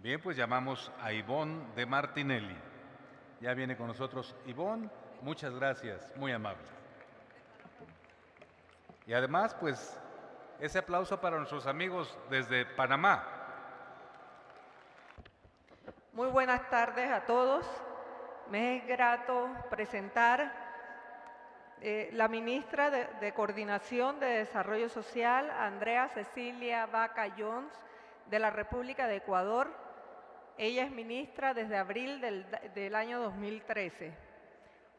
Bien, pues llamamos a Ivonne de Martinelli. Ya viene con nosotros Ivonne. Muchas gracias, muy amable. Y además, pues, ese aplauso para nuestros amigos desde Panamá. Muy buenas tardes a todos. Me es grato presentar la ministra de Coordinación de Desarrollo Social, Andrea Cecilia Vaca Jones, de la República de Ecuador. Ella es ministra desde abril del año 2013.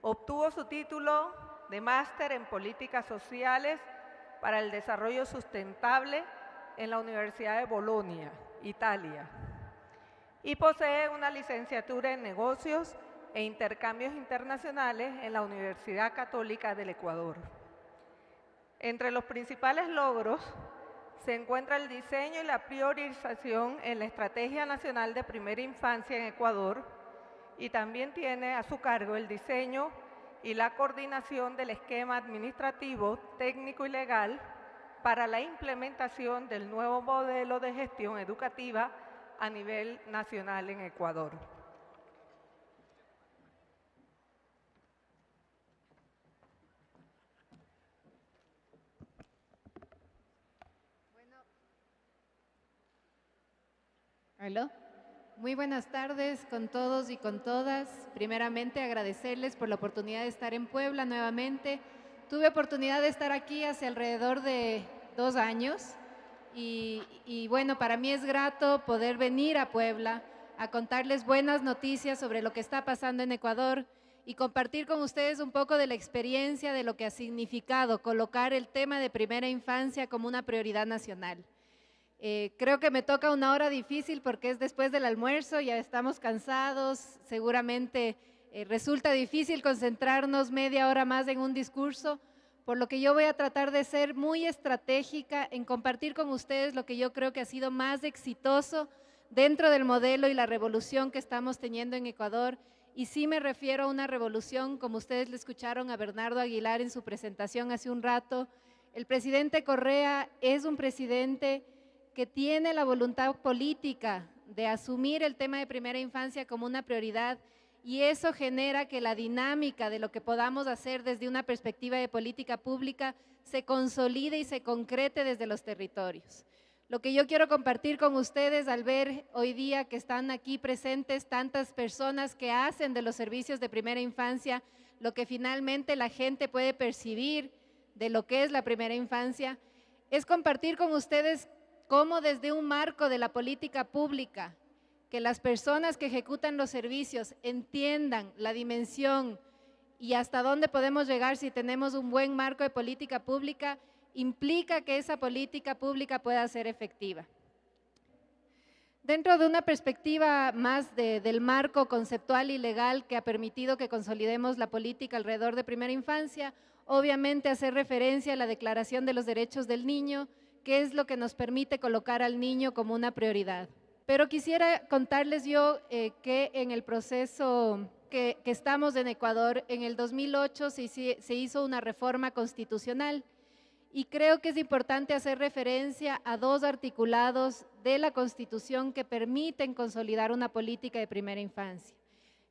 Obtuvo su título de máster en Políticas Sociales para el Desarrollo Sustentable en la Universidad de Bolonia, Italia. Y posee una licenciatura en Negocios e Intercambios Internacionales en la Universidad Católica del Ecuador. Entre los principales logros se encuentra el diseño y la priorización en la Estrategia Nacional de Primera Infancia en Ecuador, y también tiene a su cargo el diseño y la coordinación del esquema administrativo, técnico y legal para la implementación del nuevo modelo de gestión educativa a nivel nacional en Ecuador. ¿Aló? Muy buenas tardes con todos y con todas. Primeramente, agradecerles por la oportunidad de estar en Puebla nuevamente. Tuve oportunidad de estar aquí hace alrededor de 2 años y bueno, para mí es grato poder venir a Puebla a contarles buenas noticias sobre lo que está pasando en Ecuador y compartir con ustedes un poco de la experiencia de lo que ha significado colocar el tema de primera infancia como una prioridad nacional. Creo que me toca una hora difícil porque es después del almuerzo, ya estamos cansados, seguramente resulta difícil concentrarnos media hora más en un discurso, por lo que yo voy a tratar de ser muy estratégica en compartir con ustedes lo que yo creo que ha sido más exitoso dentro del modelo y la revolución que estamos teniendo en Ecuador. Y sí me refiero a una revolución, como ustedes le escucharon a Bernardo Aguilar en su presentación hace un rato. El presidente Correa es un presidente que tiene la voluntad política de asumir el tema de primera infancia como una prioridad, y eso genera que la dinámica de lo que podamos hacer desde una perspectiva de política pública se consolide y se concrete desde los territorios. Lo que yo quiero compartir con ustedes al ver hoy día que están aquí presentes tantas personas que hacen de los servicios de primera infancia lo que finalmente la gente puede percibir de lo que es la primera infancia, es compartir con ustedes cómo desde un marco de la política pública, que las personas que ejecutan los servicios entiendan la dimensión y hasta dónde podemos llegar si tenemos un buen marco de política pública, implica que esa política pública pueda ser efectiva. Dentro de una perspectiva más del marco conceptual y legal que ha permitido que consolidemos la política alrededor de primera infancia, obviamente hacer referencia a la Declaración de los Derechos del Niño, que es lo que nos permite colocar al niño como una prioridad. Pero quisiera contarles yo que en el proceso que estamos en Ecuador, en el 2008 se hizo una reforma constitucional, y creo que es importante hacer referencia a 2 articulados de la Constitución que permiten consolidar una política de primera infancia.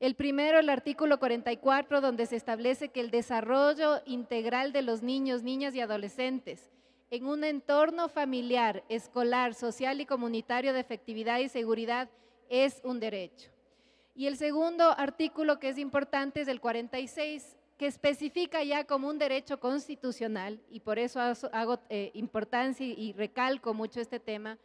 El primero, el artículo 44, donde se establece que el desarrollo integral de los niños, niñas y adolescentes en un entorno familiar, escolar, social y comunitario de efectividad y seguridad es un derecho. Y el segundo artículo que es importante es el 46, que especifica ya como un derecho constitucional, y por eso hago importancia y recalco mucho este tema,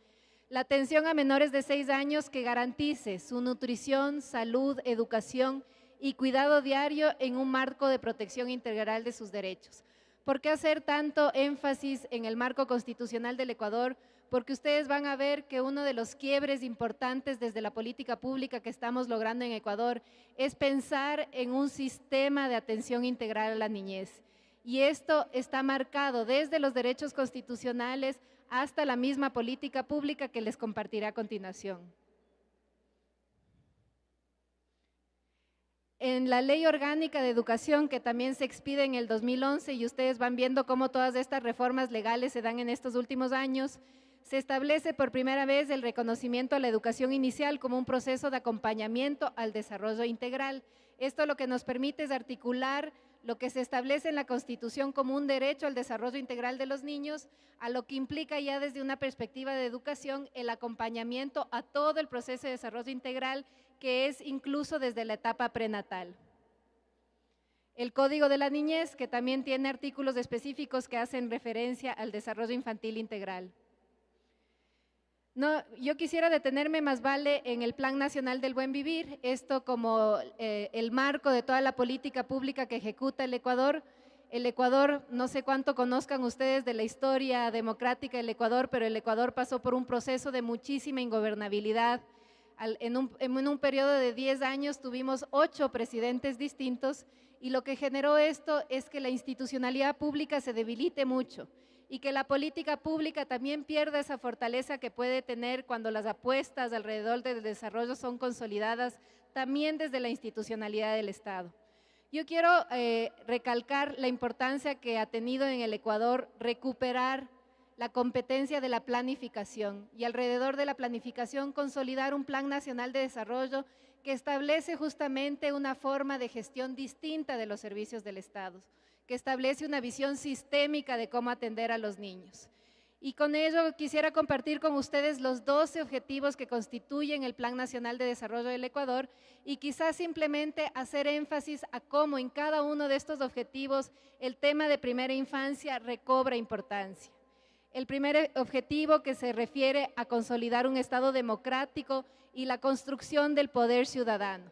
la atención a menores de 6 años que garantice su nutrición, salud, educación y cuidado diario en un marco de protección integral de sus derechos. ¿Por qué hacer tanto énfasis en el marco constitucional del Ecuador? Porque ustedes van a ver que uno de los quiebres importantes desde la política pública que estamos logrando en Ecuador es pensar en un sistema de atención integral a la niñez. Y esto está marcado desde los derechos constitucionales hasta la misma política pública que les compartiré a continuación. En la Ley Orgánica de Educación, que también se expide en el 2011, y ustedes van viendo cómo todas estas reformas legales se dan en estos últimos años, se establece por primera vez el reconocimiento a la educación inicial como un proceso de acompañamiento al desarrollo integral. Esto lo que nos permite es articular lo que se establece en la Constitución como un derecho al desarrollo integral de los niños, a lo que implica ya desde una perspectiva de educación el acompañamiento a todo el proceso de desarrollo integral, que es incluso desde la etapa prenatal. El Código de la Niñez, que también tiene artículos específicos que hacen referencia al desarrollo infantil integral. No, yo quisiera detenerme más vale en el Plan Nacional del Buen Vivir, esto como el marco de toda la política pública que ejecuta el Ecuador. El Ecuador, no sé cuánto conozcan ustedes de la historia democrática del Ecuador, pero el Ecuador pasó por un proceso de muchísima ingobernabilidad. En un periodo de 10 años tuvimos 8 presidentes distintos y lo que generó esto es que la institucionalidad pública se debilite mucho y que la política pública también pierda esa fortaleza que puede tener cuando las apuestas alrededor del desarrollo son consolidadas también desde la institucionalidad del Estado. Yo quiero recalcar la importancia que ha tenido en el Ecuador recuperar la competencia de la planificación y alrededor de la planificación consolidar un Plan Nacional de Desarrollo que establece justamente una forma de gestión distinta de los servicios del Estado, que establece una visión sistémica de cómo atender a los niños. Y con ello quisiera compartir con ustedes los 12 objetivos que constituyen el Plan Nacional de Desarrollo del Ecuador y quizás simplemente hacer énfasis a cómo en cada uno de estos objetivos el tema de primera infancia recobra importancia. El primer objetivo que se refiere a consolidar un Estado democrático y la construcción del poder ciudadano.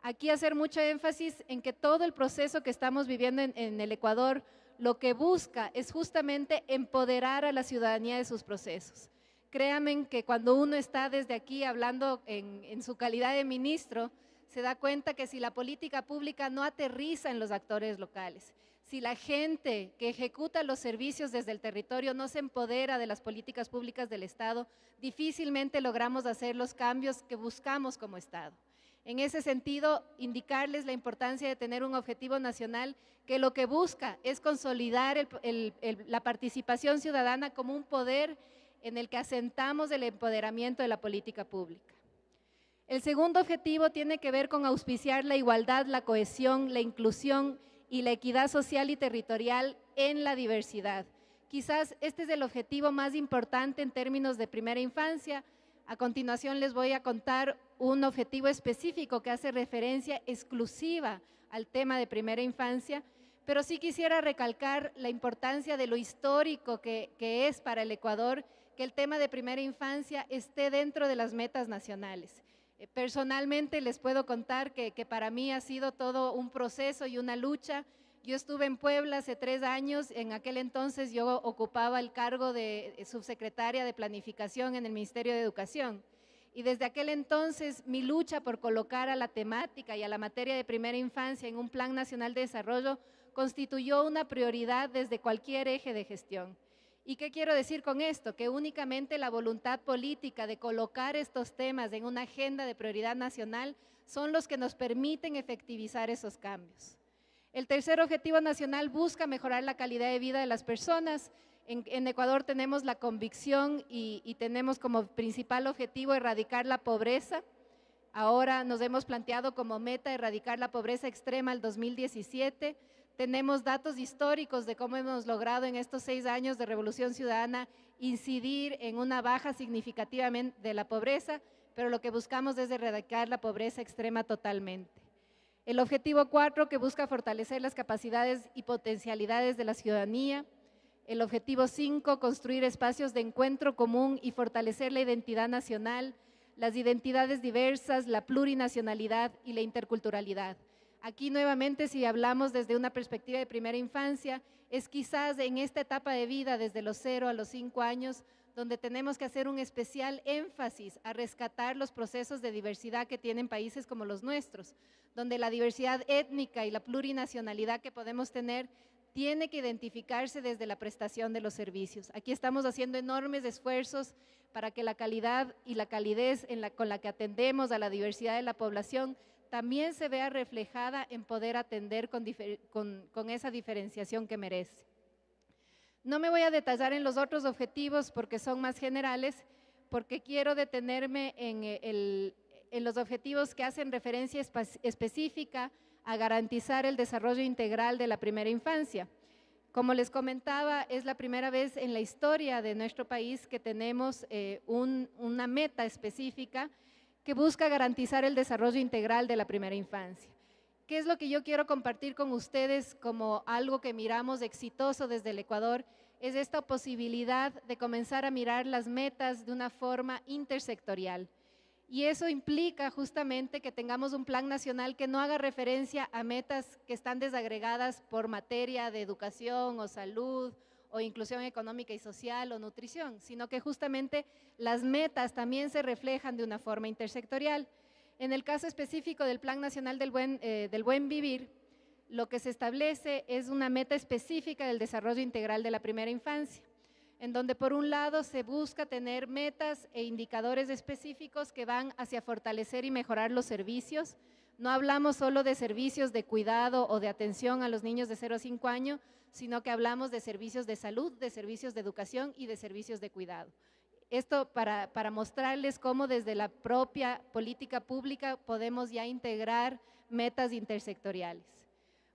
Aquí hacer mucho énfasis en que todo el proceso que estamos viviendo en el Ecuador lo que busca es justamente empoderar a la ciudadanía de sus procesos. Créanme que cuando uno está desde aquí hablando en su calidad de ministro, se da cuenta que si la política pública no aterriza en los actores locales, si la gente que ejecuta los servicios desde el territorio no se empodera de las políticas públicas del Estado, difícilmente logramos hacer los cambios que buscamos como Estado. En ese sentido, indicarles la importancia de tener un objetivo nacional que lo que busca es consolidar la participación ciudadana como un poder en el que asentamos el empoderamiento de la política pública. El segundo objetivo tiene que ver con auspiciar la igualdad, la cohesión, la inclusión y la equidad social y territorial en la diversidad. Quizás este es el objetivo más importante en términos de primera infancia. A continuación les voy a contar un objetivo específico que hace referencia exclusiva al tema de primera infancia, pero sí quisiera recalcar la importancia de lo histórico que es para el Ecuador que el tema de primera infancia esté dentro de las metas nacionales. Personalmente les puedo contar que para mí ha sido todo un proceso y una lucha. Yo estuve en Puebla hace 3 años, en aquel entonces yo ocupaba el cargo de subsecretaria de Planificación en el Ministerio de Educación. Y desde aquel entonces mi lucha por colocar a la temática y a la materia de primera infancia en un Plan Nacional de Desarrollo constituyó una prioridad desde cualquier eje de gestión. ¿Y qué quiero decir con esto? Que únicamente la voluntad política de colocar estos temas en una agenda de prioridad nacional son los que nos permiten efectivizar esos cambios. El tercer objetivo nacional busca mejorar la calidad de vida de las personas. En Ecuador tenemos la convicción y tenemos como principal objetivo erradicar la pobreza. Ahora nos hemos planteado como meta erradicar la pobreza extrema al 2017. Tenemos datos históricos de cómo hemos logrado en estos 6 años de Revolución Ciudadana incidir en una baja significativamente de la pobreza, pero lo que buscamos es erradicar la pobreza extrema totalmente. El objetivo 4, que busca fortalecer las capacidades y potencialidades de la ciudadanía. El objetivo 5, construir espacios de encuentro común y fortalecer la identidad nacional, las identidades diversas, la plurinacionalidad y la interculturalidad. Aquí nuevamente, si hablamos desde una perspectiva de primera infancia, es quizás en esta etapa de vida, desde los 0 a los 5 años, donde tenemos que hacer un especial énfasis a rescatar los procesos de diversidad que tienen países como los nuestros, donde la diversidad étnica y la plurinacionalidad que podemos tener tiene que identificarse desde la prestación de los servicios. Aquí estamos haciendo enormes esfuerzos para que la calidad y la calidez con la que atendemos a la diversidad de la población también se vea reflejada en poder atender con esa diferenciación que merece. No me voy a detallar en los otros objetivos porque son más generales, porque quiero detenerme en los objetivos que hacen referencia específica a garantizar el desarrollo integral de la primera infancia. Como les comentaba, es la primera vez en la historia de nuestro país que tenemos una meta específica que busca garantizar el desarrollo integral de la primera infancia. ¿Qué es lo que yo quiero compartir con ustedes como algo que miramos exitoso desde el Ecuador? Es esta posibilidad de comenzar a mirar las metas de una forma intersectorial. Y eso implica justamente que tengamos un plan nacional que no haga referencia a metas que están desagregadas por materia de educación o salud o inclusión económica y social o nutrición, sino que justamente las metas también se reflejan de una forma intersectorial. En el caso específico del Plan Nacional del Buen Vivir, lo que se establece es una meta específica del desarrollo integral de la primera infancia, en donde por un lado se busca tener metas e indicadores específicos que van hacia fortalecer y mejorar los servicios. No hablamos solo de servicios de cuidado o de atención a los niños de 0 a 5 años, sino que hablamos de servicios de salud, de servicios de educación y de servicios de cuidado. Esto para mostrarles cómo desde la propia política pública podemos ya integrar metas intersectoriales.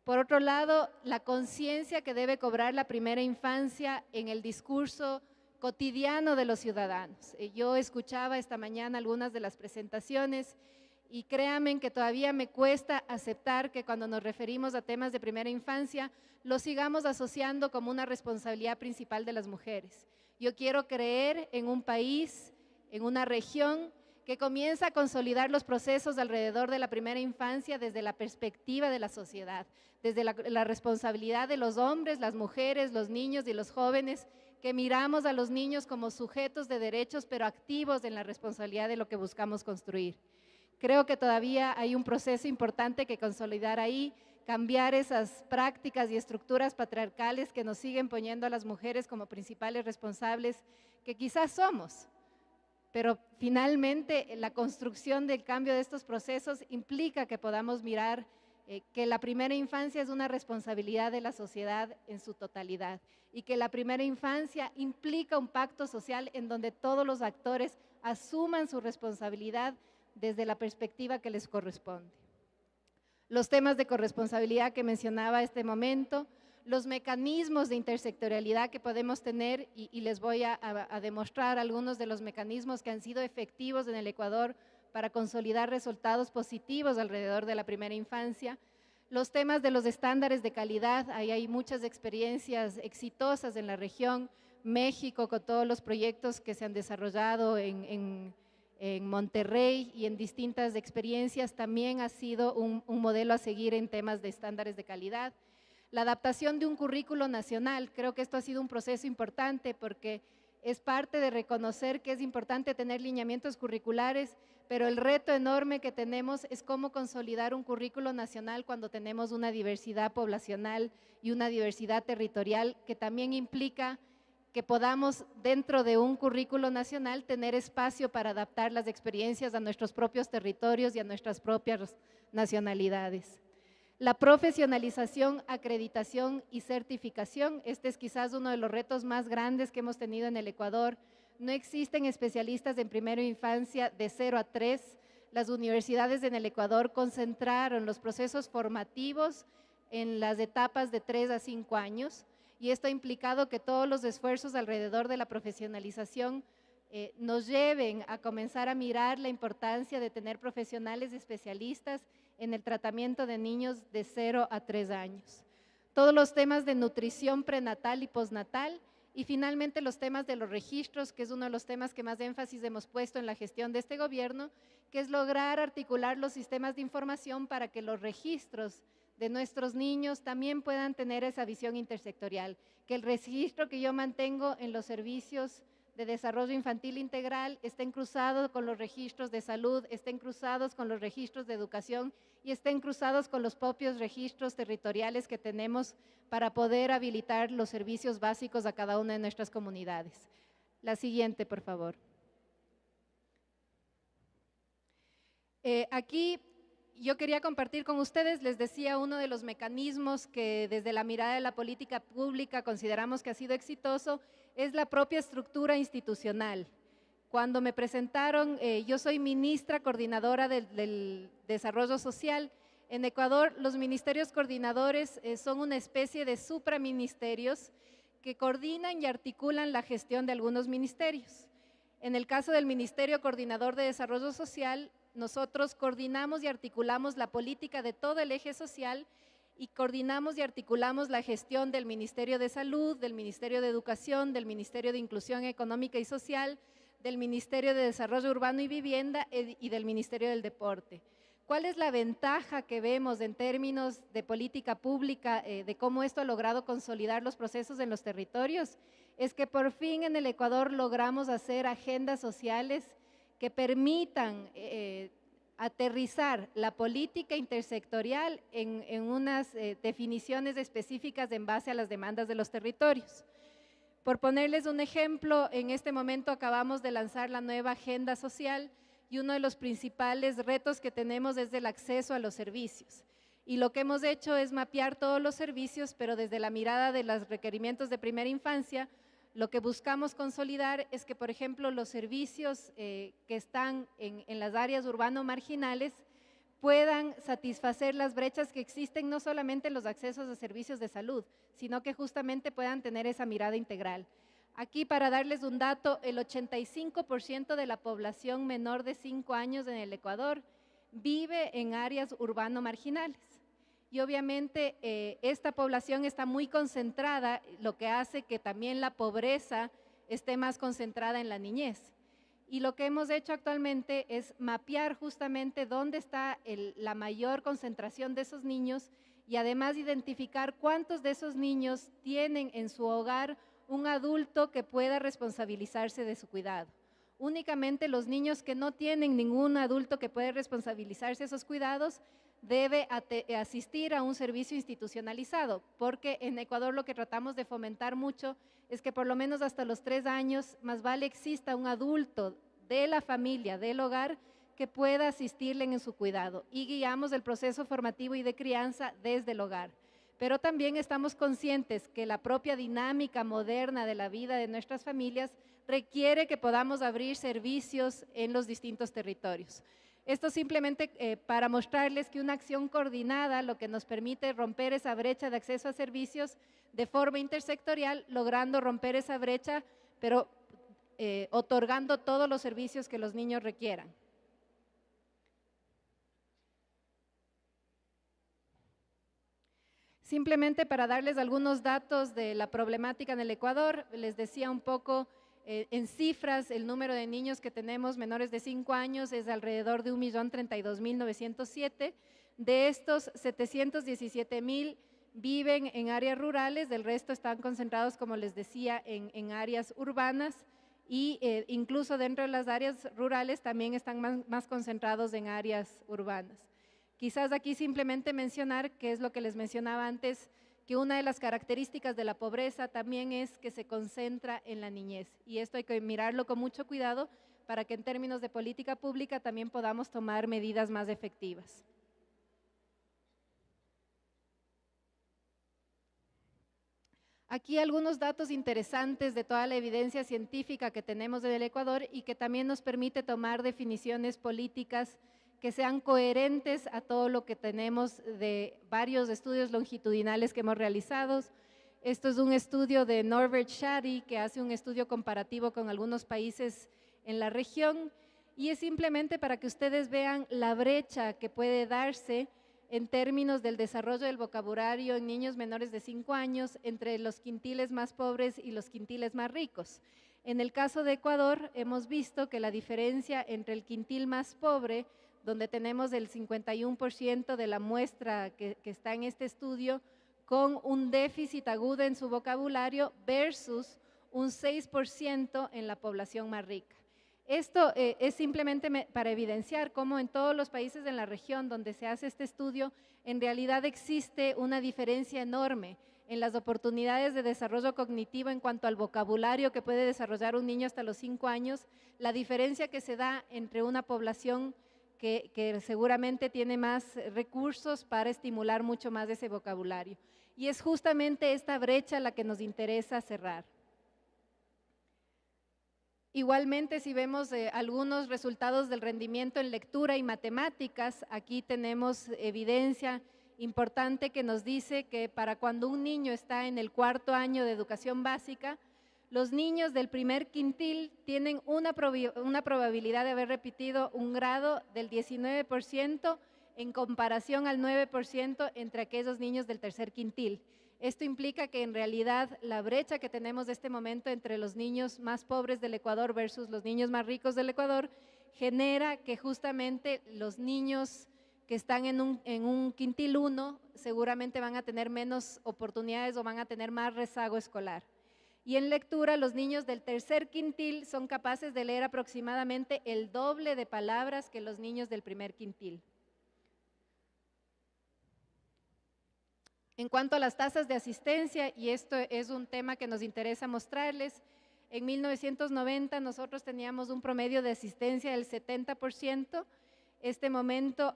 Por otro lado, la conciencia que debe cobrar la primera infancia en el discurso cotidiano de los ciudadanos. Yo escuchaba esta mañana algunas de las presentaciones y créanme que todavía me cuesta aceptar que cuando nos referimos a temas de primera infancia, lo sigamos asociando como una responsabilidad principal de las mujeres. Yo quiero creer en un país, en una región que comienza a consolidar los procesos alrededor de la primera infancia desde la perspectiva de la sociedad, desde la responsabilidad de los hombres, las mujeres, los niños y los jóvenes, que miramos a los niños como sujetos de derechos, pero activos en la responsabilidad de lo que buscamos construir. Creo que todavía hay un proceso importante que consolidar ahí, cambiar esas prácticas y estructuras patriarcales que nos siguen poniendo a las mujeres como principales responsables, que quizás somos, pero finalmente la construcción del cambio de estos procesos implica que podamos mirar que la primera infancia es una responsabilidad de la sociedad en su totalidad y que la primera infancia implica un pacto social en donde todos los actores asuman su responsabilidad desde la perspectiva que les corresponde. Los temas de corresponsabilidad que mencionaba este momento, los mecanismos de intersectorialidad que podemos tener y les voy a demostrar algunos de los mecanismos que han sido efectivos en el Ecuador para consolidar resultados positivos alrededor de la primera infancia. Los temas de los estándares de calidad, ahí hay muchas experiencias exitosas en la región, México con todos los proyectos que se han desarrollado en Monterrey y en distintas experiencias también ha sido un modelo a seguir en temas de estándares de calidad. La adaptación de un currículo nacional, creo que esto ha sido un proceso importante porque es parte de reconocer que es importante tener lineamientos curriculares, pero el reto enorme que tenemos es cómo consolidar un currículo nacional cuando tenemos una diversidad poblacional y una diversidad territorial que también implica que podamos dentro de un currículo nacional tener espacio para adaptar las experiencias a nuestros propios territorios y a nuestras propias nacionalidades. La profesionalización, acreditación y certificación, este es quizás uno de los retos más grandes que hemos tenido en el Ecuador. No existen especialistas en primera infancia de 0 a 3. Las universidades en el Ecuador concentraron los procesos formativos en las etapas de 3 a 5 años y esto ha implicado que todos los esfuerzos alrededor de la profesionalización nos lleven a comenzar a mirar la importancia de tener profesionales especialistas en el tratamiento de niños de 0 a 3 años. Todos los temas de nutrición prenatal y postnatal y finalmente los temas de los registros, que es uno de los temas que más énfasis hemos puesto en la gestión de este gobierno, que es lograr articular los sistemas de información para que los registros de nuestros niños también puedan tener esa visión intersectorial, que el registro que yo mantengo en los servicios de desarrollo infantil integral estén cruzados con los registros de salud, estén cruzados con los registros de educación y estén cruzados con los propios registros territoriales que tenemos para poder habilitar los servicios básicos a cada una de nuestras comunidades. La siguiente, por favor. Aquí yo quería compartir con ustedes, les decía, uno de los mecanismos que desde la mirada de la política pública consideramos que ha sido exitoso es la propia estructura institucional. Cuando me presentaron, yo soy ministra coordinadora del desarrollo social. En Ecuador, los ministerios coordinadores son una especie de supraministerios que coordinan y articulan la gestión de algunos ministerios. En el caso del Ministerio Coordinador de Desarrollo Social, nosotros coordinamos y articulamos la política de todo el eje social y coordinamos y articulamos la gestión del Ministerio de Salud, del Ministerio de Educación, del Ministerio de Inclusión Económica y Social, del Ministerio de Desarrollo Urbano y Vivienda y del Ministerio del Deporte. ¿Cuál es la ventaja que vemos en términos de política pública, de cómo esto ha logrado consolidar los procesos en los territorios? Es que por fin en el Ecuador logramos hacer agendas sociales que permitan aterrizar la política intersectorial en unas definiciones específicas en base a las demandas de los territorios. Por ponerles un ejemplo, en este momento acabamos de lanzar la nueva agenda social y uno de los principales retos que tenemos es el acceso a los servicios. Y lo que hemos hecho es mapear todos los servicios, pero desde la mirada de los requerimientos de primera infancia, lo que buscamos consolidar es que, por ejemplo, los servicios que están en las áreas urbano marginales puedan satisfacer las brechas que existen no solamente en los accesos a servicios de salud, sino que justamente puedan tener esa mirada integral. Aquí, para darles un dato, el 85% de la población menor de 5 años en el Ecuador vive en áreas urbano marginales. Y obviamente esta población está muy concentrada, lo que hace que también la pobreza esté más concentrada en la niñez. Y lo que hemos hecho actualmente es mapear justamente dónde está la mayor concentración de esos niños y además identificar cuántos de esos niños tienen en su hogar un adulto que pueda responsabilizarse de su cuidado. Únicamente los niños que no tienen ningún adulto que pueda responsabilizarse de esos cuidados debe asistir a un servicio institucionalizado, porque en Ecuador lo que tratamos de fomentar mucho es que por lo menos hasta los 3 años más vale exista un adulto de la familia, del hogar, que pueda asistirle en su cuidado, y guiamos el proceso formativo y de crianza desde el hogar. Pero también estamos conscientes que la propia dinámica moderna de la vida de nuestras familias requiere que podamos abrir servicios en los distintos territorios. Esto simplemente para mostrarles que una acción coordinada lo que nos permite romper esa brecha de acceso a servicios de forma intersectorial, logrando romper esa brecha, pero otorgando todos los servicios que los niños requieran. Simplemente para darles algunos datos de la problemática en el Ecuador, les decía un poco en cifras, el número de niños que tenemos menores de 5 años es alrededor de 1.032.907. De estos, 717.000 viven en áreas rurales, del resto están concentrados, como les decía, en áreas urbanas y incluso dentro de las áreas rurales también están más concentrados en áreas urbanas. Quizás aquí simplemente mencionar, que es lo que les mencionaba antes, que una de las características de la pobreza también es que se concentra en la niñez. Y esto hay que mirarlo con mucho cuidado para que en términos de política pública también podamos tomar medidas más efectivas. Aquí algunos datos interesantes de toda la evidencia científica que tenemos en el Ecuador y que también nos permite tomar definiciones políticas que sean coherentes a todo lo que tenemos de varios estudios longitudinales que hemos realizado. Esto es un estudio de Norbert Shady, que hace un estudio comparativo con algunos países en la región, y es simplemente para que ustedes vean la brecha que puede darse en términos del desarrollo del vocabulario en niños menores de 5 años entre los quintiles más pobres y los quintiles más ricos. En el caso de Ecuador, hemos visto que la diferencia entre el quintil más pobre, donde tenemos el 51% de la muestra que está en este estudio, con un déficit agudo en su vocabulario versus un 6% en la población más rica. Esto es simplemente para evidenciar cómo en todos los países de la región donde se hace este estudio, en realidad existe una diferencia enorme en las oportunidades de desarrollo cognitivo en cuanto al vocabulario que puede desarrollar un niño hasta los 5 años, la diferencia que se da entre una población que seguramente tiene más recursos para estimular mucho más ese vocabulario. Y es justamente esta brecha la que nos interesa cerrar. Igualmente, si vemos algunos resultados del rendimiento en lectura y matemáticas, aquí tenemos evidencia importante que nos dice que para cuando un niño está en el 4º año de educación básica, los niños del primer quintil tienen una probabilidad de haber repetido un grado del 19% en comparación al 9% entre aquellos niños del tercer quintil. Esto implica que en realidad la brecha que tenemos de este momento entre los niños más pobres del Ecuador versus los niños más ricos del Ecuador genera que justamente los niños que están en un quintil 1 seguramente van a tener menos oportunidades o van a tener más rezago escolar. Y en lectura, los niños del tercer quintil son capaces de leer aproximadamente el doble de palabras que los niños del primer quintil. En cuanto a las tasas de asistencia, y esto es un tema que nos interesa mostrarles, en 1990 nosotros teníamos un promedio de asistencia del 70%. Este momento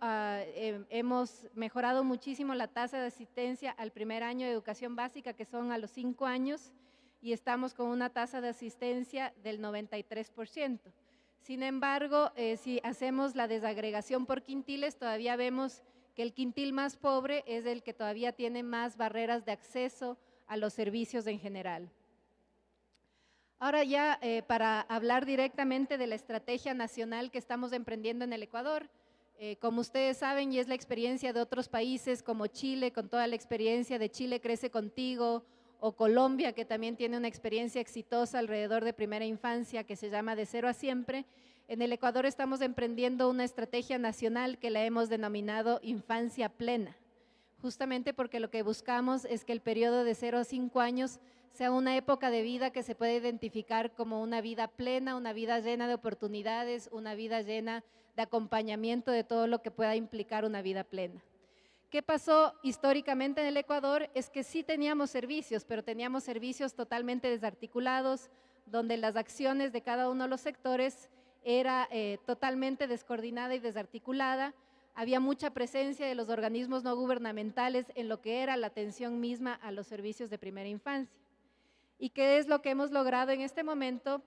hemos mejorado muchísimo la tasa de asistencia al primer año de educación básica, que son a los 5 años, y estamos con una tasa de asistencia del 93%. Sin embargo, si hacemos la desagregación por quintiles, todavía vemos que el quintil más pobre es el que todavía tiene más barreras de acceso a los servicios en general. Ahora ya para hablar directamente de la estrategia nacional que estamos emprendiendo en el Ecuador, como ustedes saben, y es la experiencia de otros países como Chile, con toda la experiencia de Chile Crece Contigo, o Colombia, que también tiene una experiencia exitosa alrededor de primera infancia que se llama De Cero a Siempre. En el Ecuador estamos emprendiendo una estrategia nacional que la hemos denominado Infancia Plena, justamente porque lo que buscamos es que el periodo de 0 a 5 años sea una época de vida que se puede identificar como una vida plena, una vida llena de oportunidades, una vida llena de acompañamiento de todo lo que pueda implicar una vida plena. ¿Qué pasó históricamente en el Ecuador? Es que sí teníamos servicios, pero teníamos servicios totalmente desarticulados, donde las acciones de cada uno de los sectores era totalmente descoordinada y desarticulada. Había mucha presencia de los organismos no gubernamentales en lo que era la atención misma a los servicios de primera infancia. ¿Y qué es lo que hemos logrado en este momento?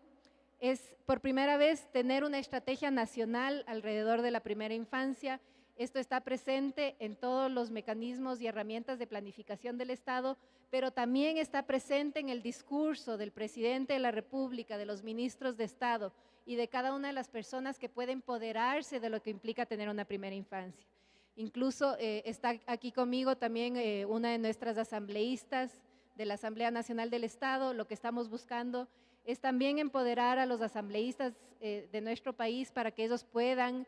Es por primera vez tener una estrategia nacional alrededor de la primera infancia. Esto está presente en todos los mecanismos y herramientas de planificación del Estado, pero también está presente en el discurso del presidente de la República, de los ministros de Estado y de cada una de las personas que puede empoderarse de lo que implica tener una primera infancia. Incluso está aquí conmigo también una de nuestras asambleístas de la Asamblea Nacional del Estado. Lo que estamos buscando es también empoderar a los asambleístas de nuestro país para que ellos puedan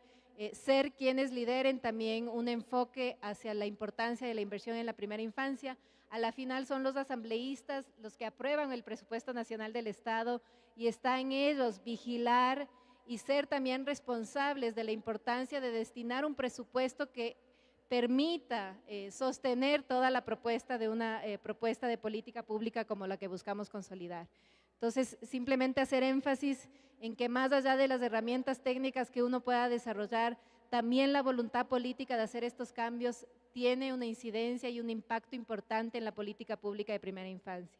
ser quienes lideren también un enfoque hacia la importancia de la inversión en la primera infancia. A la final son los asambleístas los que aprueban el presupuesto nacional del Estado y está en ellos vigilar y ser también responsables de la importancia de destinar un presupuesto que permita sostener toda la propuesta de una propuesta de política pública como la que buscamos consolidar. Entonces, simplemente hacer énfasis en que más allá de las herramientas técnicas que uno pueda desarrollar, también la voluntad política de hacer estos cambios tiene una incidencia y un impacto importante en la política pública de primera infancia.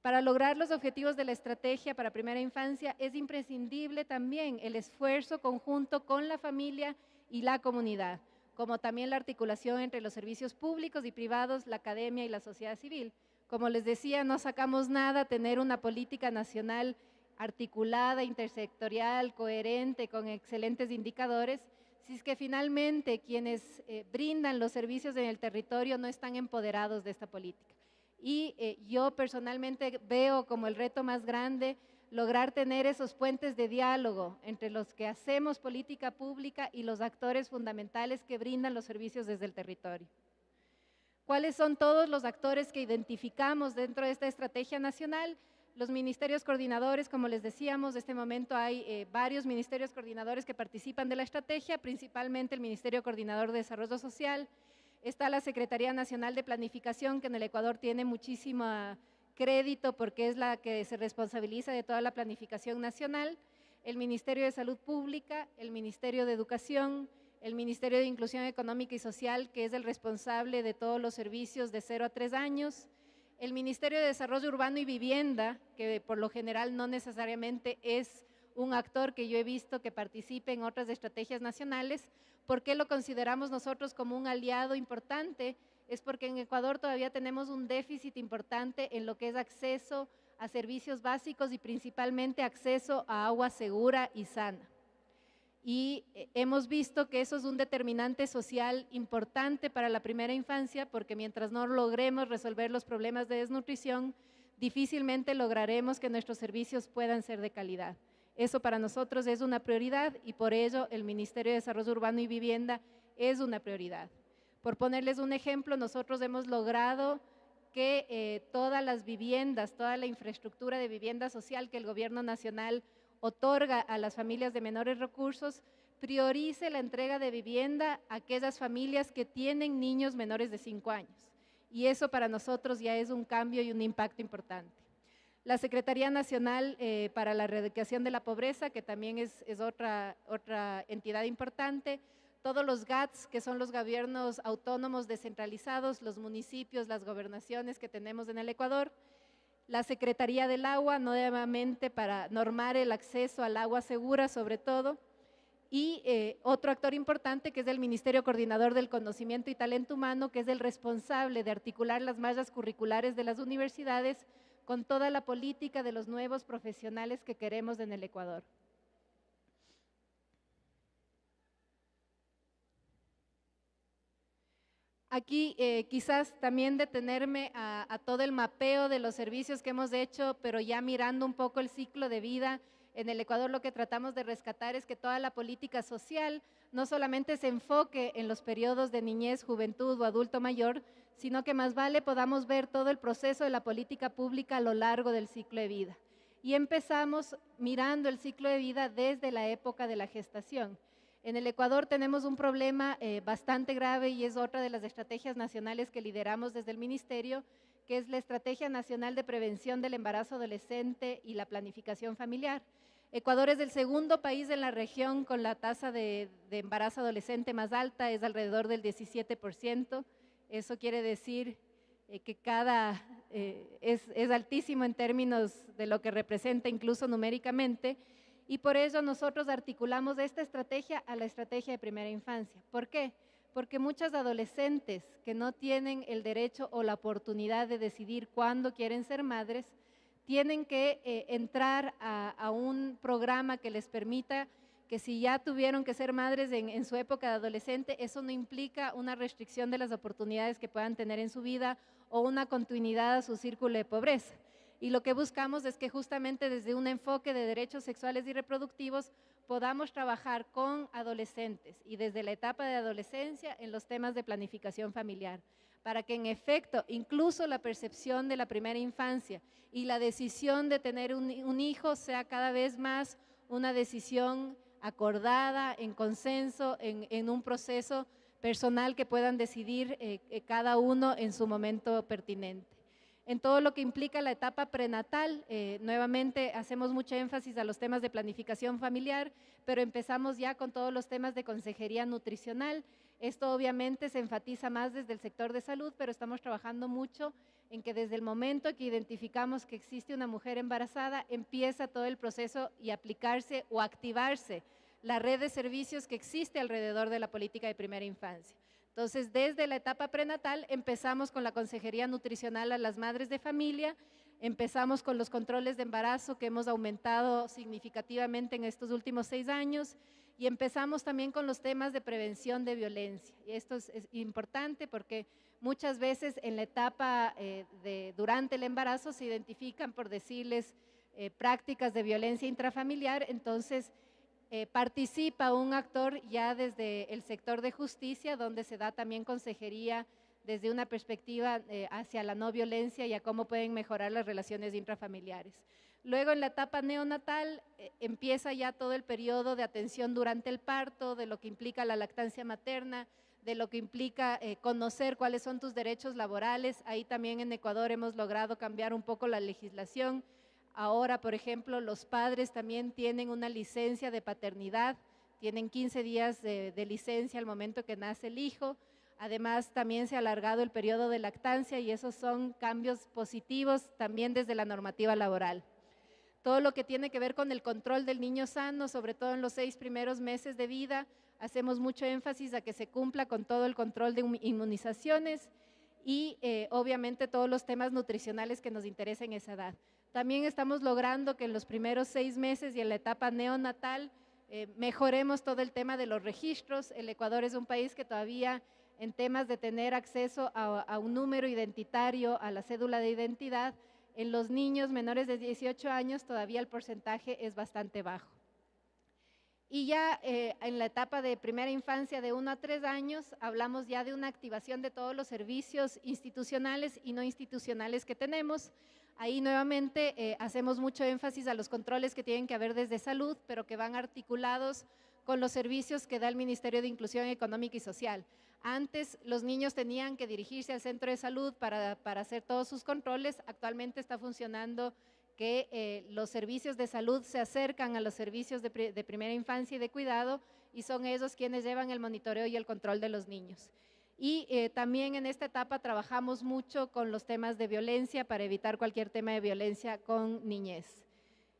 Para lograr los objetivos de la estrategia para primera infancia es imprescindible también el esfuerzo conjunto con la familia y la comunidad, como también la articulación entre los servicios públicos y privados, la academia y la sociedad civil. Como les decía, no sacamos nada tener una política nacional articulada, intersectorial, coherente, con excelentes indicadores, si es que finalmente quienes brindan los servicios en el territorio no están empoderados de esta política. Y yo personalmente veo como el reto más grande lograr tener esos puentes de diálogo entre los que hacemos política pública y los actores fundamentales que brindan los servicios desde el territorio. ¿Cuáles son todos los actores que identificamos dentro de esta estrategia nacional? Los ministerios coordinadores, como les decíamos, en este momento hay varios ministerios coordinadores que participan de la estrategia, principalmente el Ministerio Coordinador de Desarrollo Social. Está la Secretaría Nacional de Planificación, que en el Ecuador tiene muchísimo crédito porque es la que se responsabiliza de toda la planificación nacional. El Ministerio de Salud Pública, el Ministerio de Educación, el Ministerio de Inclusión Económica y Social, que es el responsable de todos los servicios de 0 a 3 años, el Ministerio de Desarrollo Urbano y Vivienda, que por lo general no necesariamente es un actor que yo he visto que participe en otras estrategias nacionales. ¿Por qué lo consideramos nosotros como un aliado importante? Es porque en Ecuador todavía tenemos un déficit importante en lo que es acceso a servicios básicos y principalmente acceso a agua segura y sana. Y hemos visto que eso es un determinante social importante para la primera infancia, porque mientras no logremos resolver los problemas de desnutrición, difícilmente lograremos que nuestros servicios puedan ser de calidad. Eso para nosotros es una prioridad y por ello el Ministerio de Desarrollo Urbano y Vivienda es una prioridad. Por ponerles un ejemplo, nosotros hemos logrado que todas las viviendas, toda la infraestructura de vivienda social que el Gobierno Nacional otorga a las familias de menores recursos, priorice la entrega de vivienda a aquellas familias que tienen niños menores de 5 años. Y eso para nosotros ya es un cambio y un impacto importante. La Secretaría Nacional para la Erradicación de la Pobreza, que también es otra entidad importante, todos los GATS, que son los gobiernos autónomos descentralizados, los municipios, las gobernaciones que tenemos en el Ecuador, la Secretaría del Agua, nuevamente para normar el acceso al agua segura sobre todo, y otro actor importante que es el Ministerio Coordinador del Conocimiento y Talento Humano, que es el responsable de articular las mallas curriculares de las universidades con toda la política de los nuevos profesionales que queremos en el Ecuador. Aquí quizás también detenerme a todo el mapeo de los servicios que hemos hecho, pero ya mirando un poco el ciclo de vida. En el Ecuador lo que tratamos de rescatar es que toda la política social no solamente se enfoque en los periodos de niñez, juventud o adulto mayor, sino que más vale podamos ver todo el proceso de la política pública a lo largo del ciclo de vida. Y empezamos mirando el ciclo de vida desde la época de la gestación. En el Ecuador tenemos un problema bastante grave y es otra de las estrategias nacionales que lideramos desde el Ministerio, que es la Estrategia Nacional de Prevención del Embarazo Adolescente y la Planificación Familiar. Ecuador es el segundo país en la región con la tasa de embarazo adolescente más alta, es alrededor del 17%. Eso quiere decir que es altísimo en términos de lo que representa incluso numéricamente. Y por ello nosotros articulamos esta estrategia a la estrategia de primera infancia. ¿Por qué? Porque muchas adolescentes que no tienen el derecho o la oportunidad de decidir cuándo quieren ser madres, tienen que entrar a un programa que les permita que si ya tuvieron que ser madres en su época de adolescente, eso no implica una restricción de las oportunidades que puedan tener en su vida o una continuidad a su círculo de pobreza. Y lo que buscamos es que justamente desde un enfoque de derechos sexuales y reproductivos podamos trabajar con adolescentes y desde la etapa de adolescencia en los temas de planificación familiar, para que en efecto incluso la percepción de la primera infancia y la decisión de tener un hijo sea cada vez más una decisión acordada, en consenso, en un proceso personal que puedan decidir cada uno en su momento pertinente. En todo lo que implica la etapa prenatal, nuevamente hacemos mucho énfasis a los temas de planificación familiar, pero empezamos ya con todos los temas de consejería nutricional. Esto obviamente se enfatiza más desde el sector de salud, pero estamos trabajando mucho en que desde el momento que identificamos que existe una mujer embarazada, empieza todo el proceso y aplicarse o activarse la red de servicios que existe alrededor de la política de primera infancia. Entonces, desde la etapa prenatal empezamos con la consejería nutricional a las madres de familia, empezamos con los controles de embarazo que hemos aumentado significativamente en estos últimos 6 años y empezamos también con los temas de prevención de violencia. Y esto es importante porque muchas veces en la etapa durante el embarazo se identifican, por decirles, prácticas de violencia intrafamiliar, entonces participa un actor ya desde el sector de justicia, donde se da también consejería desde una perspectiva hacia la no violencia y a cómo pueden mejorar las relaciones intrafamiliares. Luego en la etapa neonatal empieza ya todo el periodo de atención durante el parto, de lo que implica la lactancia materna, de lo que implica conocer cuáles son tus derechos laborales. Ahí también en Ecuador hemos logrado cambiar un poco la legislación. Ahora, por ejemplo, los padres también tienen una licencia de paternidad tienen 15 días de licencia al momento que nace el hijo. Además, también se ha alargado el periodo de lactancia y esos son cambios positivos también desde la normativa laboral. Todo lo que tiene que ver con el control del niño sano, sobre todo en los 6 primeros meses de vida, hacemos mucho énfasis a que se cumpla con todo el control de inmunizaciones y obviamente todos los temas nutricionales que nos interesan en esa edad. También estamos logrando que en los primeros 6 meses y en la etapa neonatal mejoremos todo el tema de los registros. El Ecuador es un país que todavía en temas de tener acceso a un número identitario, a la cédula de identidad, en los niños menores de 18 años todavía el porcentaje es bastante bajo. Y ya en la etapa de primera infancia de 1 a 3 años hablamos ya de una activación de todos los servicios institucionales y no institucionales que tenemos. Ahí nuevamente hacemos mucho énfasis a los controles que tienen que haber desde salud, pero que van articulados con los servicios que da el Ministerio de Inclusión Económica y Social. Antes los niños tenían que dirigirse al centro de salud para hacer todos sus controles. Actualmente está funcionando que los servicios de salud se acercan a los servicios de primera infancia y de cuidado y son ellos quienes llevan el monitoreo y el control de los niños. Y también en esta etapa trabajamos mucho con los temas de violencia para evitar cualquier tema de violencia con niñez.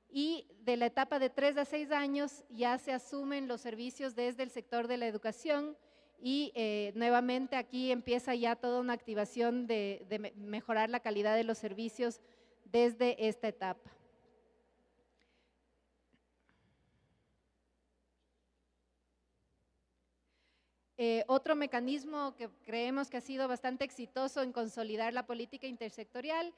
Y de la etapa de 3 a 6 años ya se asumen los servicios desde el sector de la educación y nuevamente aquí empieza ya toda una activación de mejorar la calidad de los servicios desde esta etapa. Otro mecanismo que creemos que ha sido bastante exitoso en consolidar la política intersectorial,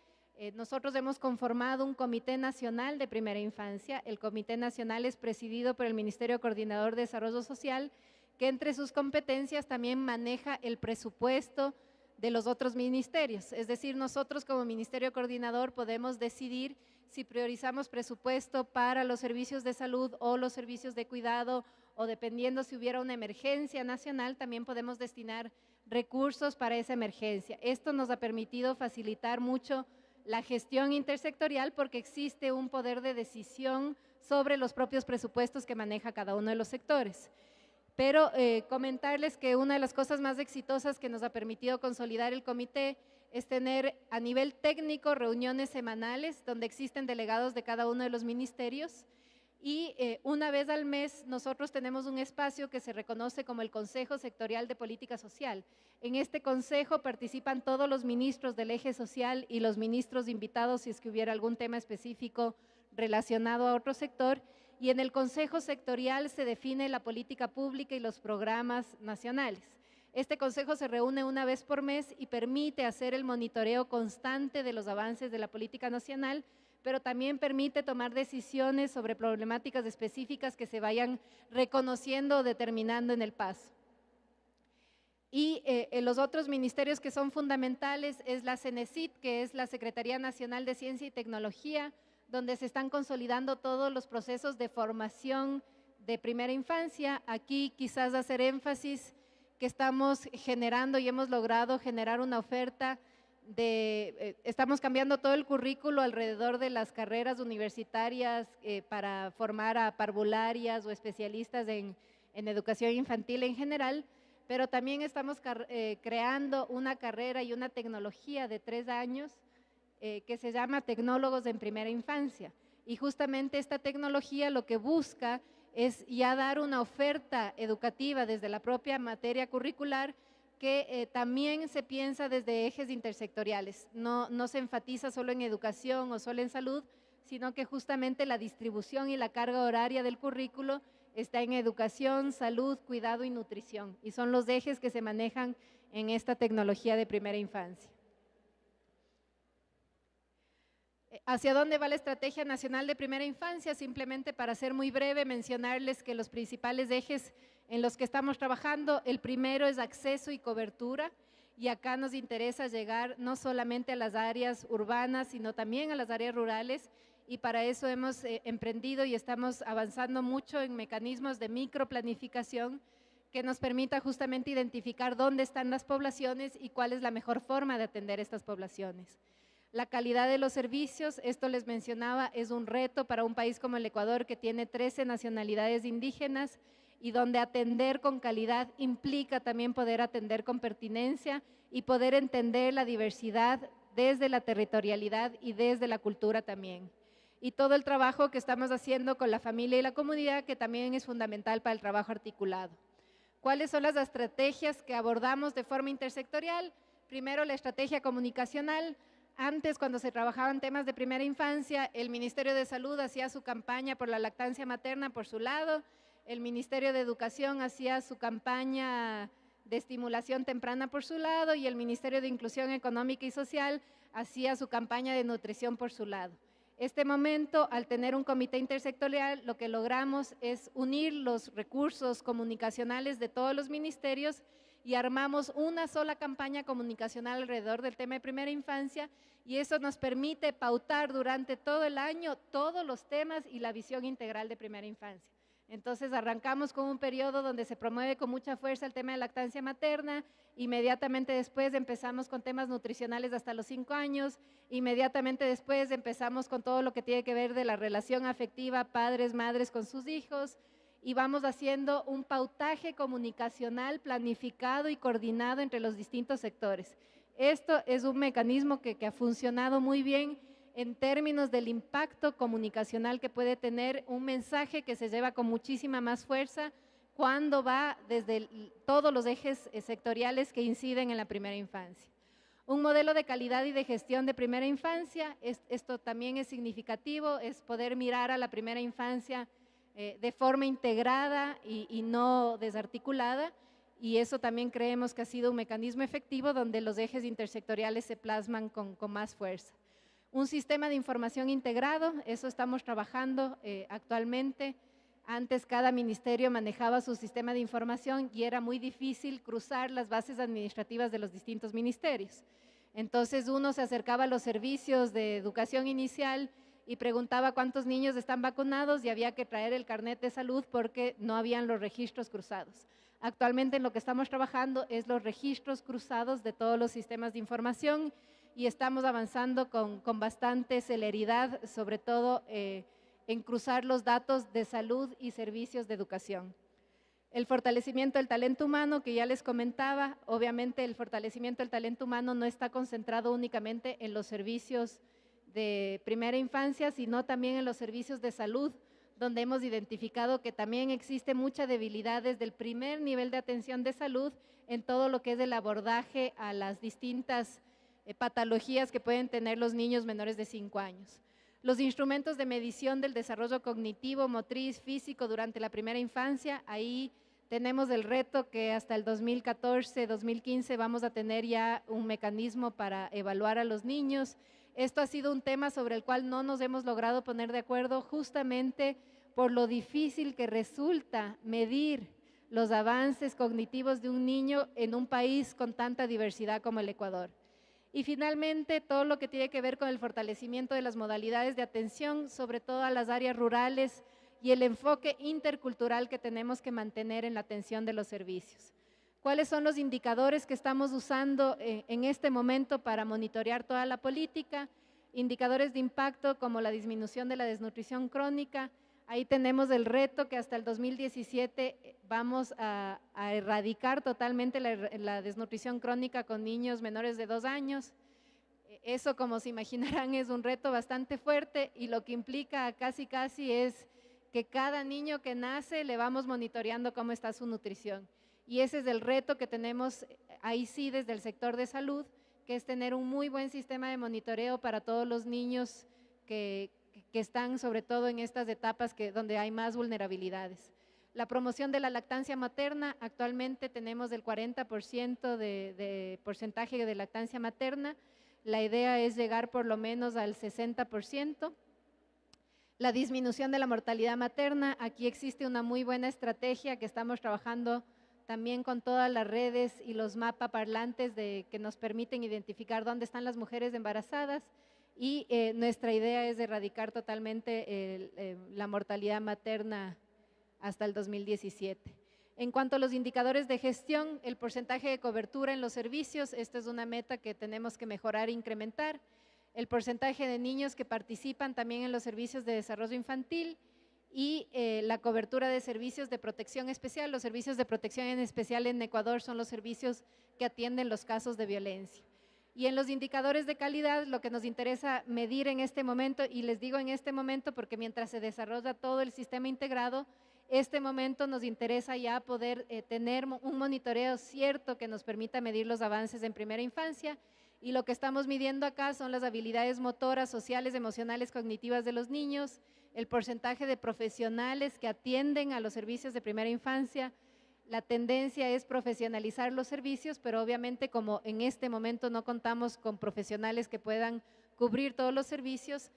nosotros hemos conformado un Comité Nacional de Primera Infancia. El Comité Nacional es presidido por el Ministerio Coordinador de Desarrollo Social, que entre sus competencias también maneja el presupuesto de los otros ministerios. Es decir, nosotros como Ministerio Coordinador podemos decidir si priorizamos presupuesto para los servicios de salud o los servicios de cuidado, o dependiendo si hubiera una emergencia nacional, también podemos destinar recursos para esa emergencia. Esto nos ha permitido facilitar mucho la gestión intersectorial porque existe un poder de decisión sobre los propios presupuestos que maneja cada uno de los sectores. Pero comentarles que una de las cosas más exitosas que nos ha permitido consolidar el comité es tener a nivel técnico reuniones semanales donde existen delegados de cada uno de los ministerios y una vez al mes nosotros tenemos un espacio que se reconoce como el Consejo Sectorial de Política Social. En este consejo participan todos los ministros del eje social y los ministros invitados si es que hubiera algún tema específico relacionado a otro sector, y en el Consejo Sectorial se define la política pública y los programas nacionales. Este consejo se reúne una vez por mes y permite hacer el monitoreo constante de los avances de la política nacional, pero también permite tomar decisiones sobre problemáticas específicas que se vayan reconociendo o determinando en el paso. Y los otros ministerios que son fundamentales es la CENESID, que es la Secretaría Nacional de Ciencia y Tecnología, donde se están consolidando todos los procesos de formación de primera infancia. Aquí quizás hacer énfasis que estamos generando y hemos logrado generar una oferta estamos cambiando todo el currículo alrededor de las carreras universitarias para formar a parvularias o especialistas en educación infantil en general, pero también estamos creando una carrera y una tecnología de 3 años que se llama Tecnólogos en Primera Infancia. Y justamente esta tecnología lo que busca es ya dar una oferta educativa desde la propia materia curricular que también se piensa desde ejes intersectoriales. No se enfatiza solo en educación o solo en salud, sino que justamente la distribución y la carga horaria del currículo está en educación, salud, cuidado y nutrición. Y son los ejes que se manejan en esta tecnología de primera infancia. ¿Hacia dónde va la Estrategia Nacional de Primera Infancia? Simplemente para ser muy breve, mencionarles que los principales ejes en los que estamos trabajando, el primero es acceso y cobertura, y acá nos interesa llegar no solamente a las áreas urbanas, sino también a las áreas rurales, y para eso hemos emprendido y estamos avanzando mucho en mecanismos de microplanificación que nos permita justamente identificar dónde están las poblaciones y cuál es la mejor forma de atender estas poblaciones. La calidad de los servicios, esto les mencionaba, es un reto para un país como el Ecuador que tiene 13 nacionalidades indígenas y donde atender con calidad implica también poder atender con pertinencia y poder entender la diversidad desde la territorialidad y desde la cultura también. Y todo el trabajo que estamos haciendo con la familia y la comunidad, que también es fundamental para el trabajo articulado. ¿Cuáles son las estrategias que abordamos de forma intersectorial? Primero, la estrategia comunicacional. Antes, cuando se trabajaban temas de primera infancia, el Ministerio de Salud hacía su campaña por la lactancia materna por su lado, el Ministerio de Educación hacía su campaña de estimulación temprana por su lado y el Ministerio de Inclusión Económica y Social hacía su campaña de nutrición por su lado. Este momento, al tener un comité intersectorial, lo que logramos es unir los recursos comunicacionales de todos los ministerios y armamos una sola campaña comunicacional alrededor del tema de primera infancia, y eso nos permite pautar durante todo el año todos los temas y la visión integral de primera infancia. Entonces arrancamos con un periodo donde se promueve con mucha fuerza el tema de lactancia materna, inmediatamente después empezamos con temas nutricionales hasta los 5 años, inmediatamente después empezamos con todo lo que tiene que ver de la relación afectiva padres, madres con sus hijos, y vamos haciendo un pautaje comunicacional planificado y coordinado entre los distintos sectores. Esto es un mecanismo que ha funcionado muy bien en términos del impacto comunicacional que puede tener un mensaje que se lleva con muchísima más fuerza cuando va desde todos los ejes sectoriales que inciden en la primera infancia. Un modelo de calidad y de gestión de primera infancia, esto también es significativo, es poder mirar a la primera infancia de forma integrada y no desarticulada, y eso también creemos que ha sido un mecanismo efectivo donde los ejes intersectoriales se plasman con más fuerza. Un sistema de información integrado, eso estamos trabajando actualmente. Antes cada ministerio manejaba su sistema de información y era muy difícil cruzar las bases administrativas de los distintos ministerios. Entonces uno se acercaba a los servicios de educación inicial y preguntaba cuántos niños están vacunados y había que traer el carnet de salud porque no habían los registros cruzados. Actualmente en lo que estamos trabajando es los registros cruzados de todos los sistemas de información, y estamos avanzando con bastante celeridad, sobre todo en cruzar los datos de salud y servicios de educación. El fortalecimiento del talento humano, que ya les comentaba, obviamente el fortalecimiento del talento humano no está concentrado únicamente en los servicios de primera infancia, sino también en los servicios de salud, donde hemos identificado que también existe mucha debilidad desde el primer nivel de atención de salud en todo lo que es el abordaje a las distintas patologías que pueden tener los niños menores de 5 años. Los instrumentos de medición del desarrollo cognitivo, motriz, físico durante la primera infancia, ahí tenemos el reto que hasta el 2014-2015 vamos a tener ya un mecanismo para evaluar a los niños. Esto ha sido un tema sobre el cual no nos hemos logrado poner de acuerdo justamente por lo difícil que resulta medir los avances cognitivos de un niño en un país con tanta diversidad como el Ecuador. Y finalmente, todo lo que tiene que ver con el fortalecimiento de las modalidades de atención, sobre todo a las áreas rurales, y el enfoque intercultural que tenemos que mantener en la atención de los servicios. ¿Cuáles son los indicadores que estamos usando en este momento para monitorear toda la política? Indicadores de impacto como la disminución de la desnutrición crónica. Ahí tenemos el reto que hasta el 2017 vamos a erradicar totalmente la desnutrición crónica con niños menores de 2 años. Eso, como se imaginarán, es un reto bastante fuerte, y lo que implica casi es que cada niño que nace le vamos monitoreando cómo está su nutrición. Y ese es el reto que tenemos ahí sí desde el sector de salud, que es tener un muy buen sistema de monitoreo para todos los niños que están sobre todo en estas etapas donde hay más vulnerabilidades. La promoción de la lactancia materna, actualmente tenemos el 40% de porcentaje de lactancia materna. La idea es llegar por lo menos al 60%. La disminución de la mortalidad materna, aquí existe una muy buena estrategia que estamos trabajando también con todas las redes y los mapas parlantes que nos permiten identificar dónde están las mujeres embarazadas, y nuestra idea es erradicar totalmente la mortalidad materna hasta el 2017. En cuanto a los indicadores de gestión, el porcentaje de cobertura en los servicios, esta es una meta que tenemos que mejorar e incrementar. El porcentaje de niños que participan también en los servicios de desarrollo infantil, y la cobertura de servicios de protección especial. Los servicios de protección en especial en Ecuador son los servicios que atienden los casos de violencia. Y en los indicadores de calidad, lo que nos interesa medir en este momento, y les digo en este momento porque mientras se desarrolla todo el sistema integrado, este momento nos interesa ya poder tener un monitoreo cierto que nos permita medir los avances en primera infancia, y lo que estamos midiendo acá son las habilidades motoras, sociales, emocionales, cognitivas de los niños, el porcentaje de profesionales que atienden a los servicios de primera infancia. La tendencia es profesionalizar los servicios, pero obviamente como en este momento no contamos con profesionales que puedan cubrir todos los servicios,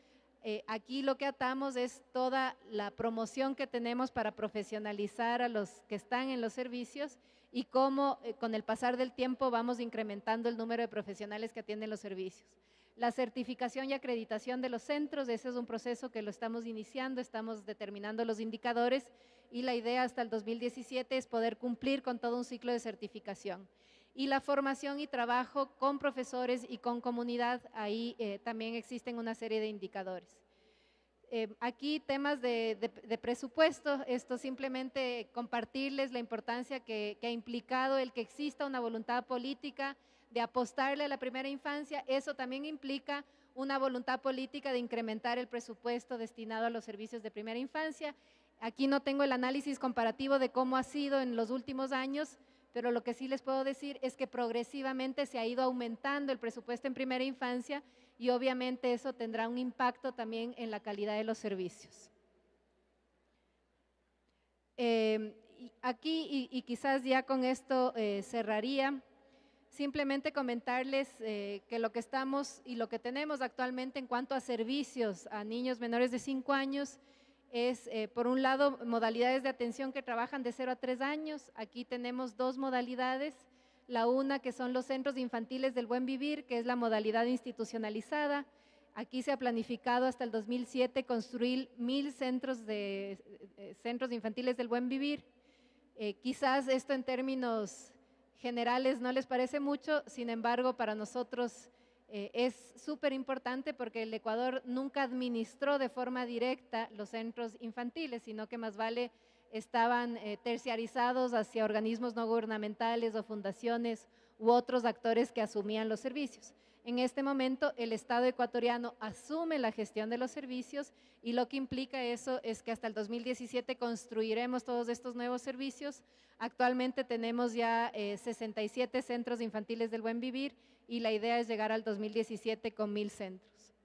aquí lo que atamos es toda la promoción que tenemos para profesionalizar a los que están en los servicios y cómo con el pasar del tiempo vamos incrementando el número de profesionales que atienden los servicios. La certificación y acreditación de los centros, ese es un proceso que lo estamos iniciando, estamos determinando los indicadores y la idea hasta el 2017 es poder cumplir con todo un ciclo de certificación. Y la formación y trabajo con profesores y con comunidad, ahí también existen una serie de indicadores. Aquí temas de presupuesto, esto simplemente compartirles la importancia que ha implicado el que exista una voluntad política de apostarle a la primera infancia. Eso también implica una voluntad política de incrementar el presupuesto destinado a los servicios de primera infancia. Aquí no tengo el análisis comparativo de cómo ha sido en los últimos años, pero lo que sí les puedo decir es que progresivamente se ha ido aumentando el presupuesto en primera infancia y obviamente eso tendrá un impacto también en la calidad de los servicios. Aquí, y quizás ya con esto cerraría, simplemente comentarles que lo que estamos y lo que tenemos actualmente en cuanto a servicios a niños menores de 5 años es, por un lado, modalidades de atención que trabajan de 0 a 3 años. Aquí tenemos 2 modalidades, la una que son los centros infantiles del buen vivir, que es la modalidad institucionalizada. Aquí se ha planificado hasta el 2007 construir 1000 centros infantiles del buen vivir. Quizás esto en términos generales no les parece mucho, sin embargo, para nosotros es súper importante porque el Ecuador nunca administró de forma directa los centros infantiles, sino que más vale estaban terciarizados hacia organismos no gubernamentales o fundaciones u otros actores que asumían los servicios. En este momento el Estado ecuatoriano asume la gestión de los servicios y lo que implica eso es que hasta el 2017 construiremos todos estos nuevos servicios. Actualmente tenemos ya 67 centros infantiles del buen vivir y la idea es llegar al 2017 con 1000 centros.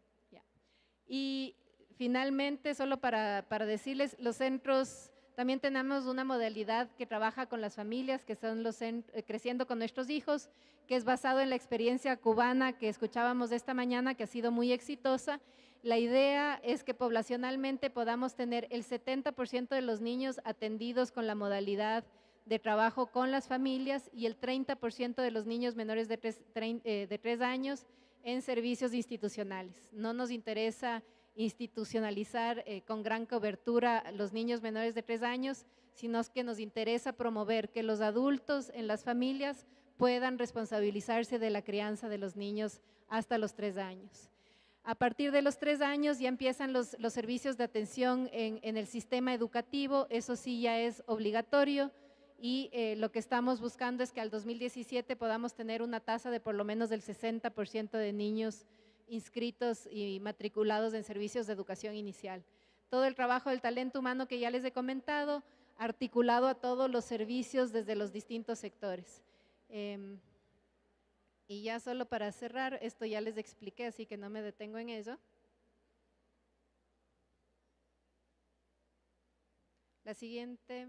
Y finalmente, solo para decirles, los centros, también tenemos una modalidad que trabaja con las familias, que son los Creciendo con Nuestros Hijos, que es basado en la experiencia cubana que escuchábamos esta mañana, que ha sido muy exitosa. La idea es que poblacionalmente podamos tener el 70% de los niños atendidos con la modalidad de trabajo con las familias y el 30% de los niños menores de 3 años en servicios institucionales. No nos interesa institucionalizar con gran cobertura los niños menores de 3 años, sino que nos interesa promover que los adultos en las familias puedan responsabilizarse de la crianza de los niños hasta los 3 años. A partir de los 3 años ya empiezan los servicios de atención en el sistema educativo, eso sí ya es obligatorio. Y lo que estamos buscando es que al 2017 podamos tener una tasa de por lo menos del 60% de niños inscritos y matriculados en servicios de educación inicial. Todo el trabajo del talento humano que ya les he comentado, articulado a todos los servicios desde los distintos sectores. Y ya solo para cerrar, esto ya les expliqué, así que no me detengo en eso. La siguiente.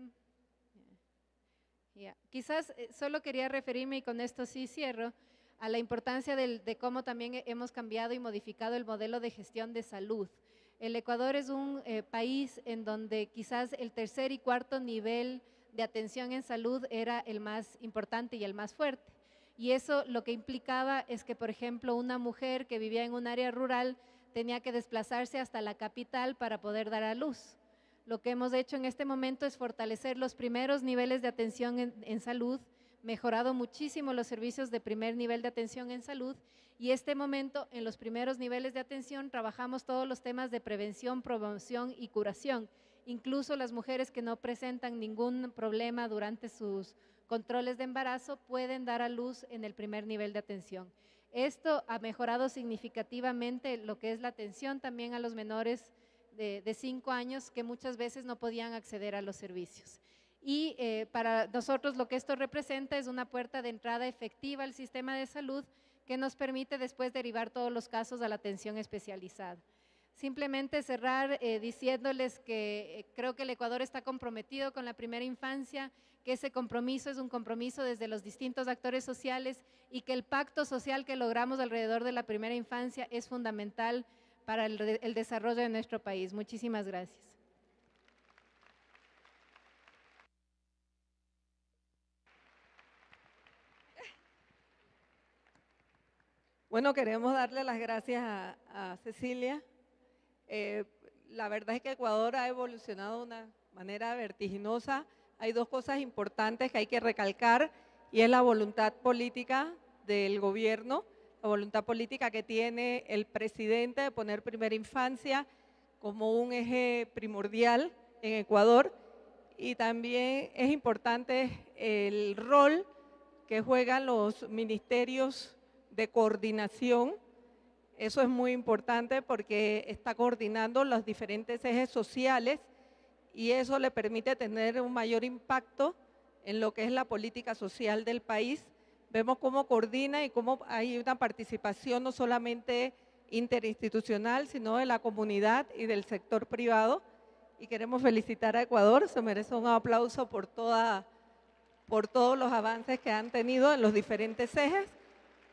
Quizás solo quería referirme, y con esto sí cierro, a la importancia de cómo también hemos cambiado y modificado el modelo de gestión de salud. El Ecuador es un país en donde quizás el tercer y cuarto nivel de atención en salud era el más importante y el más fuerte. Y eso lo que implicaba es que, por ejemplo, una mujer que vivía en un área rural tenía que desplazarse hasta la capital para poder dar a luz. Lo que hemos hecho en este momento es fortalecer los primeros niveles de atención en salud, mejorado muchísimo los servicios de primer nivel de atención en salud y este momento en los primeros niveles de atención trabajamos todos los temas de prevención, promoción y curación. incluso las mujeres que no presentan ningún problema durante sus controles de embarazo pueden dar a luz en el primer nivel de atención. Esto ha mejorado significativamente lo que es la atención también a los menores de 5 años que muchas veces no podían acceder a los servicios. Y para nosotros lo que esto representa es una puerta de entrada efectiva al sistema de salud que nos permite después derivar todos los casos a la atención especializada. Simplemente cerrar diciéndoles que creo que el Ecuador está comprometido con la primera infancia, que ese compromiso es un compromiso desde los distintos actores sociales y que el pacto social que logramos alrededor de la primera infancia es fundamental para el desarrollo de nuestro país. Muchísimas gracias. Bueno, queremos darle las gracias a Cecilia. La verdad es que Ecuador ha evolucionado de una manera vertiginosa. Hay dos cosas importantes que hay que recalcar y es la voluntad política del gobierno, la voluntad política que tiene el presidente de poner primera infancia como un eje primordial en Ecuador, y también es importante el rol que juegan los ministerios de coordinación. Eso es muy importante porque está coordinando los diferentes ejes sociales y eso le permite tener un mayor impacto en lo que es la política social del país. Vemos cómo coordina y cómo hay una participación no solamente interinstitucional, sino de la comunidad y del sector privado. Y queremos felicitar a Ecuador, se merece un aplauso por todos los avances que han tenido en los diferentes ejes.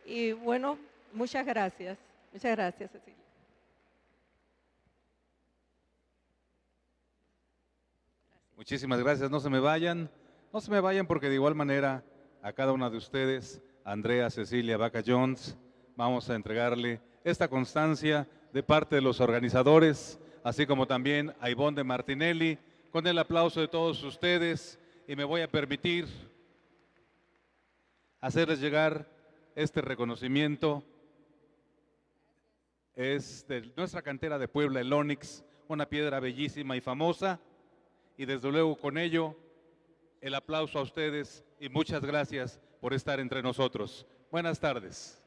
Y bueno, muchas gracias. Muchas gracias, Cecilia. Muchísimas gracias, no se me vayan porque de igual manera a cada una de ustedes, Andrea, Cecilia, Vaca Jones, vamos a entregarle esta constancia de parte de los organizadores, así como también a Ivonne de Martinelli, con el aplauso de todos ustedes, y me voy a permitir hacerles llegar este reconocimiento. Es de nuestra cantera de Puebla, el ónix, una piedra bellísima y famosa, y desde luego con ello el aplauso a ustedes y muchas gracias por estar entre nosotros. Buenas tardes.